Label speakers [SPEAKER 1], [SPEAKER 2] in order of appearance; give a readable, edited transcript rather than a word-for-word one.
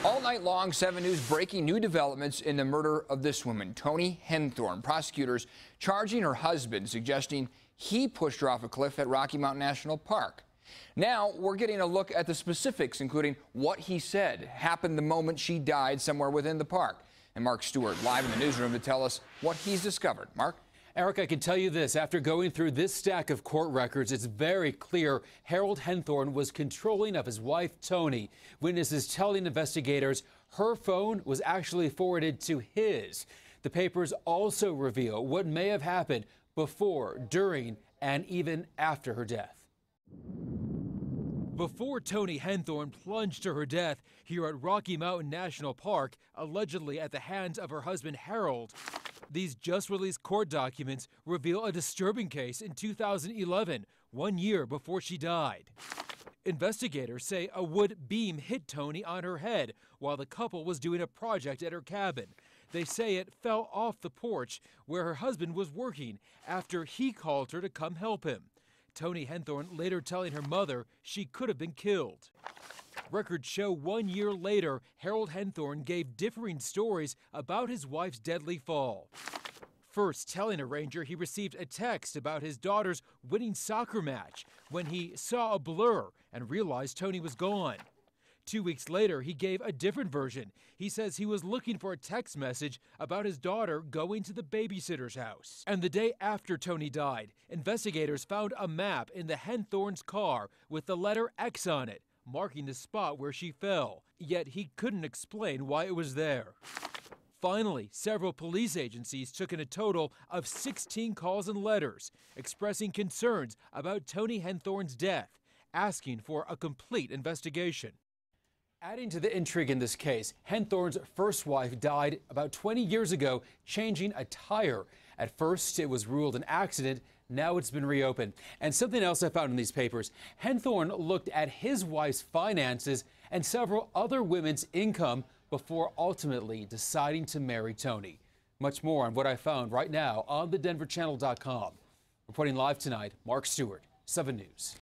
[SPEAKER 1] All night long, 7 News breaking new developments in the murder of this woman, Toni Henthorn. Prosecutors charging her husband, suggesting he pushed her off a cliff at Rocky Mountain National Park. Now we're getting a look at the specifics, including what he said happened the moment she died somewhere within the park. And Mark Stewart live in the newsroom to tell us what he's discovered. Mark?
[SPEAKER 2] Eric, I can tell you this. After going through this stack of court records, it's very clear Harold Henthorn was controlling of his wife, Toni. Witnesses telling investigators her phone was actually forwarded to his. The papers also reveal what may have happened before, during, and even after her death. Before Toni Henthorn plunged to her death here at Rocky Mountain National Park, allegedly at the hands of her husband Harold, these just-released court documents reveal a disturbing case in 2011, 1 year before she died. Investigators say a wood beam hit Toni on her head while the couple was doing a project at her cabin. They say it fell off the porch where her husband was working after he called her to come help him. Toni Henthorn later telling her mother she could have been killed. Records show 1 year later, Harold Henthorn gave differing stories about his wife's deadly fall. First telling a ranger he received a text about his daughter's winning soccer match when he saw a blur and realized Toni was gone. 2 weeks later, he gave a different version. He says he was looking for a text message about his daughter going to the babysitter's house. And the day after Toni died, investigators found a map in the Henthorn's car with the letter X on it, marking the spot where she fell. Yet he couldn't explain why it was there. Finally, several police agencies took in a total of 16 calls and letters expressing concerns about Toni Henthorn's death, asking for a complete investigation. Adding to the intrigue in this case, Henthorn's first wife died about 20 years ago changing a tire. At first, it was ruled an accident. Now it's been reopened. And something else I found in these papers, Henthorn looked at his wife's finances and several other women's income before ultimately deciding to marry Toni. Much more on what I found right now on thedenverchannel.com. Reporting live tonight, Mark Stewart, 7 News.